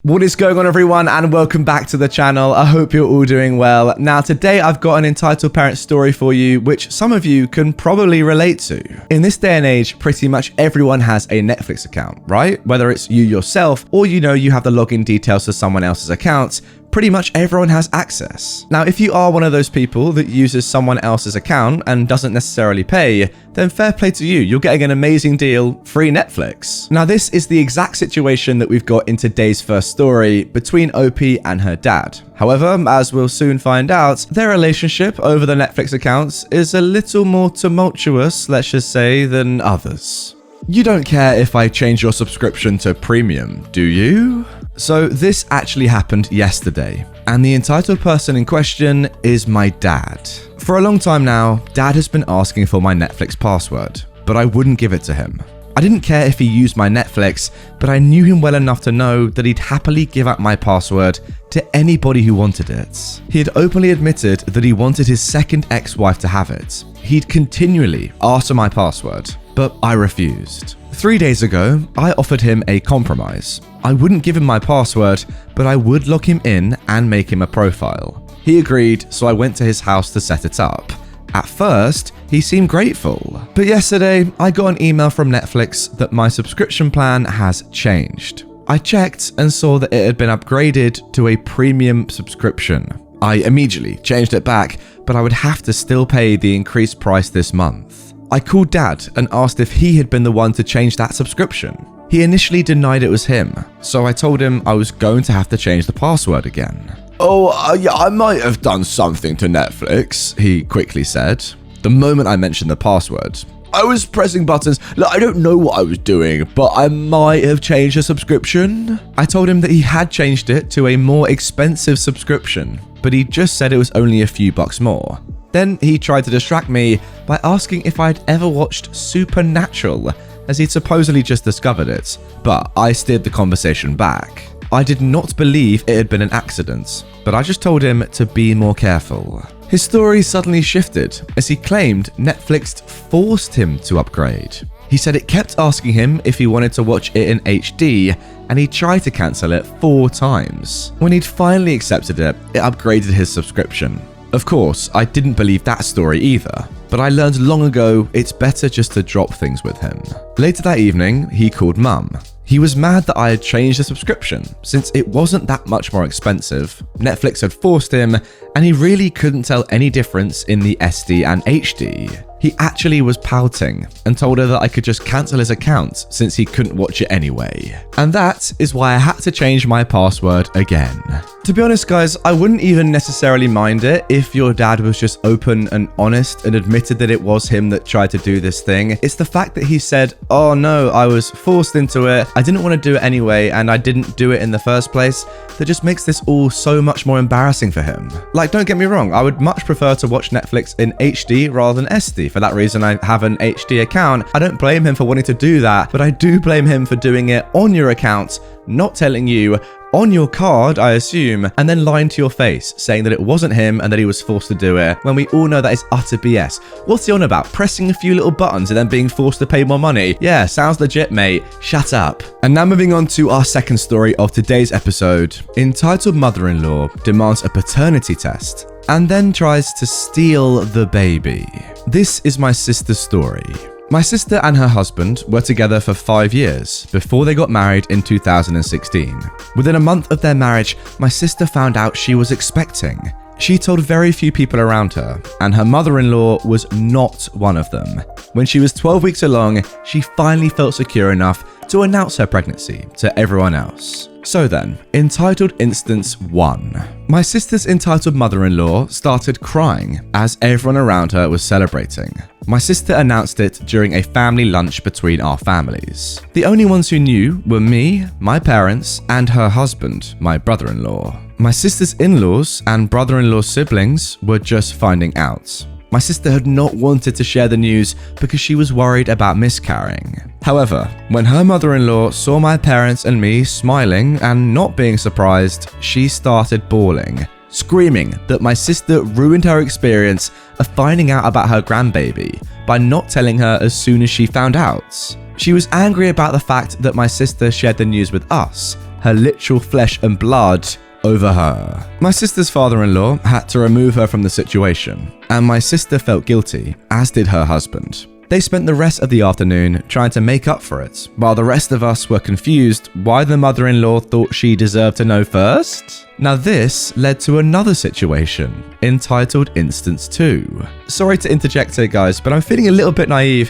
What is going on, everyone, and welcome back to the channel. I hope you're all doing well. Now, today I've got an Entitled Parents story for you, which some of you can probably relate to. In this day and age, pretty much everyone has a Netflix account, right? Whether it's you yourself or you have the login details to someone else's account, pretty much everyone has access. Now, if you are one of those people that uses someone else's account and doesn't necessarily pay, then fair play to you. You're getting an amazing deal, free Netflix. Now, this is the exact situation that we've got in today's first story between OP and her dad. However, as we'll soon find out, their relationship over the Netflix accounts is a little more tumultuous, let's just say, than others. You don't care if I change your subscription to premium, do you? So this actually happened yesterday, and the entitled person in question is my dad. For a long time now, Dad has been asking for my Netflix password, but I wouldn't give it to him. I didn't care if he used my Netflix, but I knew him well enough to know that he'd happily give out my password to anybody who wanted it. He had openly admitted that he wanted his second ex-wife to have it. He'd continually asked for my password, but I refused. 3 days ago, I offered him a compromise. I wouldn't give him my password, but I would lock him in and make him a profile. He agreed, so I went to his house to set it up. At first, he seemed grateful. But yesterday, I got an email from Netflix that my subscription plan has changed. I checked and saw that it had been upgraded to a premium subscription. I immediately changed it back, but I would have to still pay the increased price this month. I called Dad and asked if he had been the one to change that subscription. He initially denied it was him, so I told him I was going to have to change the password again. Yeah, I might have done something to Netflix, he quickly said. The moment I mentioned the password, I was pressing buttons. Look, I don't know what I was doing, but I might have changed the subscription. I told him that he had changed it to a more expensive subscription, but he just said it was only a few bucks more. Then he tried to distract me by asking if I'd ever watched Supernatural, as he'd supposedly just discovered it, but I steered the conversation back. I did not believe it had been an accident, but I just told him to be more careful. His story suddenly shifted as he claimed Netflix forced him to upgrade. He said it kept asking him if he wanted to watch it in HD, and he tried to cancel it 4 times. When he'd finally accepted it, it upgraded his subscription. Of course, I didn't believe that story either, but I learned long ago it's better just to drop things with him. Later that evening, he called Mum. He was mad that I had changed the subscription, since it wasn't that much more expensive. Netflix had forced him, and he really couldn't tell any difference in the SD and HD. He actually was pouting and told her that I could just cancel his account since he couldn't watch it anyway. And that is why I had to change my password again. To be honest, guys, I wouldn't even necessarily mind it if your dad was just open and honest and admitted that it was him that tried to do this thing. It's the fact that he said, oh no, I was forced into it, I didn't want to do it anyway, and I didn't do it in the first place, that just makes this all so much more embarrassing for him. Like, don't get me wrong, I would much prefer to watch Netflix in HD rather than SD. For that reason, I have an HD account. I don't blame him for wanting to do that, but I do blame him for doing it on your account, not telling you, on your card, I assume, and then lying to your face, saying that it wasn't him and that he was forced to do it, when we all know that is utter BS. What's he on about? Pressing a few little buttons and then being forced to pay more money? Yeah, sounds legit, mate. Shut up. And now moving on to our second story of today's episode. Entitled Mother-in-Law demands a paternity test and then tries to steal the baby. This is my sister's story. My sister and her husband were together for 5 years before they got married in 2016. Within a month of their marriage, my sister found out she was expecting. She told very few people around her, and her mother-in-law was not one of them. When she was 12 weeks along, she finally felt secure enough to announce her pregnancy to everyone else. So then, entitled instance 1. My sister's entitled mother-in-law started crying as everyone around her was celebrating. My sister announced it during a family lunch between our families. The only ones who knew were me, my parents, and her husband, my brother-in-law. My sister's in-laws and brother-in-law's siblings were just finding out. My sister had not wanted to share the news because she was worried about miscarrying. However, when her mother-in-law saw my parents and me smiling and not being surprised, she started bawling, screaming that my sister ruined her experience of finding out about her grandbaby by not telling her as soon as she found out. She was angry about the fact that my sister shared the news with us, her literal flesh and blood over her. My sister's father-in-law had to remove her from the situation, and my sister felt guilty, as did her husband. They spent the rest of the afternoon trying to make up for it, while the rest of us were confused why the mother-in-law thought she deserved to know first. Now this led to another situation, entitled Instance 2. Sorry to interject here guys, but I'm feeling a little bit naive.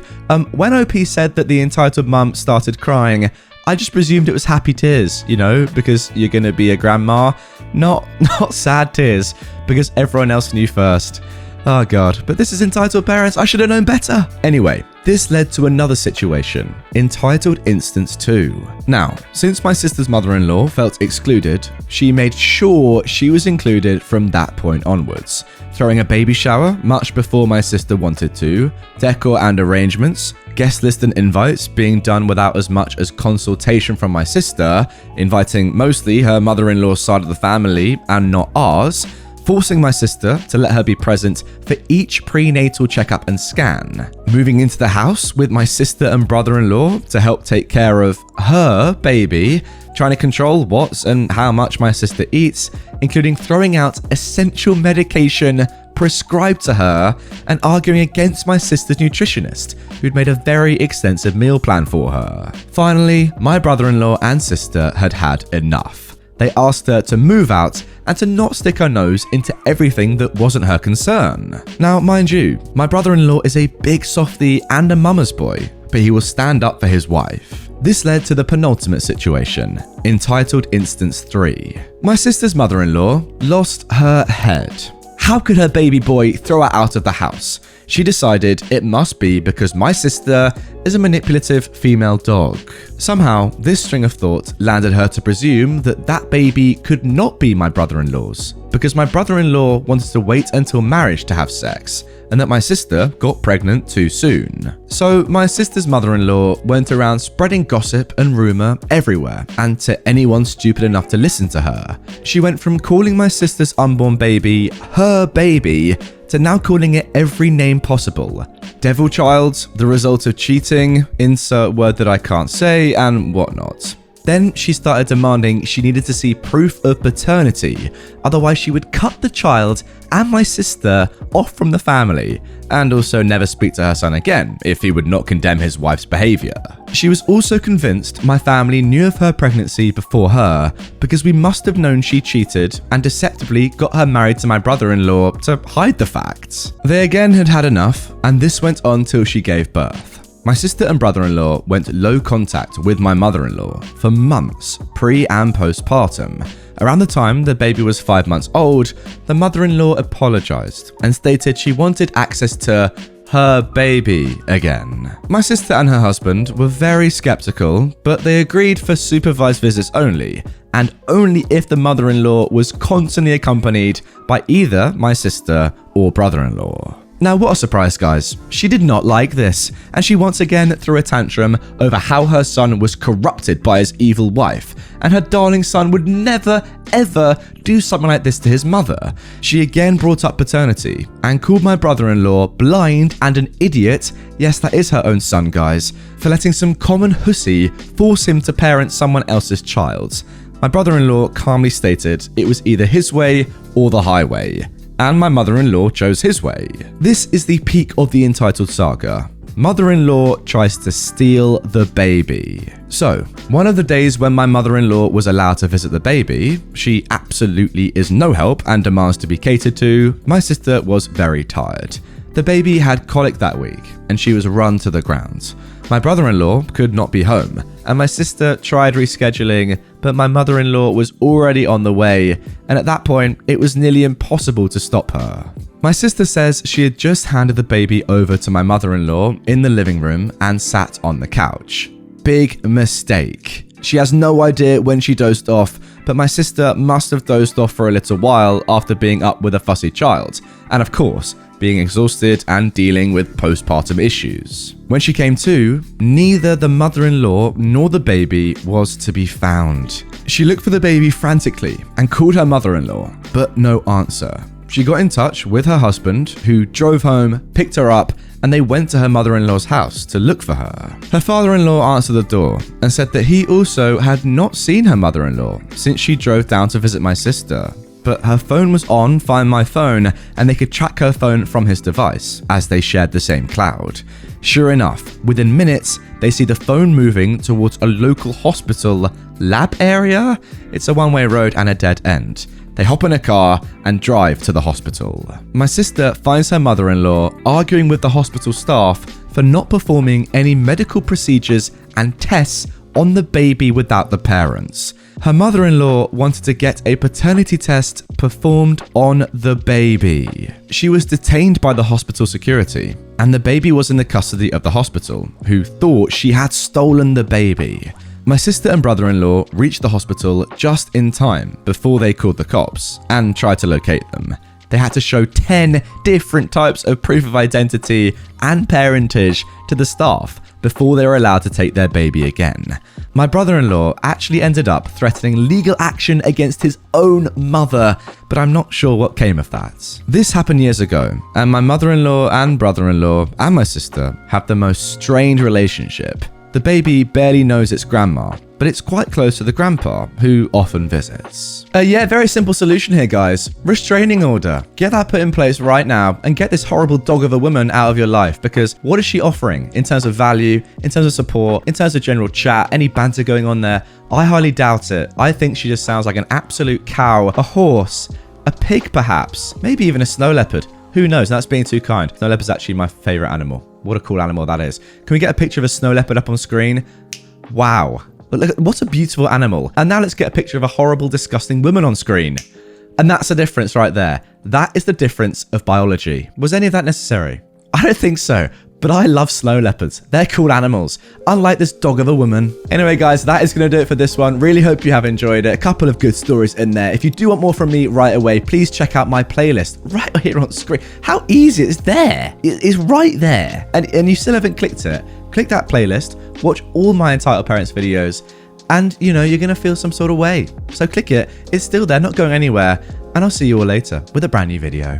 When OP said that the entitled mum started crying, I just presumed it was happy tears, you know, because you're gonna be a grandma. Not sad tears, because everyone else knew first. Oh god, but this is Entitled Parents, I should have known better. Anyway, this led to another situation, entitled Instance 2. Now, since my sister's mother-in-law felt excluded, she made sure she was included from that point onwards, throwing a baby shower much before my sister wanted to, decor and arrangements, guest list and invites being done without as much as consultation from my sister, inviting mostly her mother-in-law's side of the family and not ours, forcing my sister to let her be present for each prenatal checkup and scan, moving into the house with my sister and brother-in-law to help take care of her baby, trying to control what and how much my sister eats, including throwing out essential medication prescribed to her, and arguing against my sister's nutritionist, who'd made a very extensive meal plan for her. Finally, my brother-in-law and sister had had enough. They asked her to move out and to not stick her nose into everything that wasn't her concern. Now, mind you, my brother-in-law is a big softie and a mama's boy, but he will stand up for his wife. This led to the penultimate situation, entitled Instance 3. My sister's mother-in-law lost her head. How could her baby boy throw her out of the house? She decided it must be because my sister is a manipulative female dog. Somehow, this string of thought landed her to presume that that baby could not be my brother-in-law's, because my brother-in-law wanted to wait until marriage to have sex, and that my sister got pregnant too soon. So my sister's mother-in-law went around spreading gossip and rumor everywhere, and to anyone stupid enough to listen to her. She went from calling my sister's unborn baby her baby to now calling it every name possible. Devil child, the result of cheating, insert word that I can't say, and whatnot. Then she started demanding she needed to see proof of paternity, otherwise she would cut the child and my sister off from the family, and also never speak to her son again if he would not condemn his wife's behaviour. She was also convinced my family knew of her pregnancy before her, because we must have known she cheated and deceptively got her married to my brother-in-law to hide the facts. They again had had enough, and this went on till she gave birth. My sister and brother-in-law went low contact with my mother-in-law for months, pre and postpartum. Around the time the baby was 5 months old, the mother-in-law apologized and stated she wanted access to her baby again. My sister and her husband were very skeptical, but they agreed for supervised visits only, and only if the mother-in-law was constantly accompanied by either my sister or brother-in-law. Now, what a surprise, guys. She did not like this, and she once again threw a tantrum over how her son was corrupted by his evil wife, and her darling son would never, ever do something like this to his mother. She again brought up paternity, and called my brother-in-law blind and an idiot, yes, that is her own son, guys, for letting some common hussy force him to parent someone else's child. My brother-in-law calmly stated it was either his way or the highway, and my mother-in-law chose his way. This is the peak of the entitled saga. Mother-in-law tries to steal the baby. So, one of the days when my mother-in-law was allowed to visit the baby, she absolutely is no help and demands to be catered to, my sister was very tired. The baby had colic that week, and she was run to the ground. My brother-in-law could not be home, and my sister tried rescheduling, but my mother-in-law was already on the way, and at that point, it was nearly impossible to stop her. My sister says she had just handed the baby over to my mother-in-law in the living room and sat on the couch. Big mistake. She has no idea when she dozed off, but my sister must have dozed off for a little while after being up with a fussy child, and of course, being exhausted and dealing with postpartum issues. When she came to, neither the mother-in-law nor the baby was to be found. She looked for the baby frantically and called her mother-in-law, but no answer. She got in touch with her husband, who drove home, picked her up, and they went to her mother-in-law's house to look for her. Her father-in-law answered the door and said that he also had not seen her mother-in-law since she drove down to visit my sister. But her phone was on Find My Phone, and they could track her phone from his device, as they shared the same cloud. Sure enough, within minutes, they see the phone moving towards a local hospital lab area. It's a one-way road and a dead end. They hop in a car and drive to the hospital. My sister finds her mother-in-law arguing with the hospital staff for not performing any medical procedures and tests on the baby without the parents. Her mother-in-law wanted to get a paternity test performed on the baby. She was detained by the hospital security, and the baby was in the custody of the hospital, who thought she had stolen the baby. My sister and brother-in-law reached the hospital just in time before they called the cops and tried to locate them. They had to show 10 different types of proof of identity and parentage to the staff before they were allowed to take their baby again. My brother-in-law actually ended up threatening legal action against his own mother, but I'm not sure what came of that. This happened years ago, and my mother-in-law and brother-in-law and my sister have the most strained relationship. The baby barely knows its grandma, but it's quite close to the grandpa, who often visits. Yeah, very simple solution here, guys. Restraining order. Get that put in place right now and get this horrible dog of a woman out of your life, because what is she offering in terms of value, in terms of support, in terms of general chat, any banter going on there? I highly doubt it. I think she just sounds like an absolute cow, a horse, a pig perhaps, maybe even a snow leopard. Who knows? That's being too kind. Snow leopard's actually my favorite animal. What a cool animal that is. Can we get a picture of a snow leopard up on screen? Wow. Look, what a beautiful animal. And now let's get a picture of a horrible, disgusting woman on screen. And that's the difference right there. That is the difference of biology. Was any of that necessary? I don't think so. But I love snow leopards. They're cool animals, unlike this dog of a woman. Anyway, guys, that is going to do it for this one. Really hope you have enjoyed it. A couple of good stories in there. If you do want more from me right away, please check out my playlist right here on screen. How easy it's there. It is right there. And you still haven't clicked it. Click that playlist, watch all my Entitled Parents videos, and, you know, you're going to feel some sort of way. So click it. It's still there, not going anywhere. And I'll see you all later with a brand new video.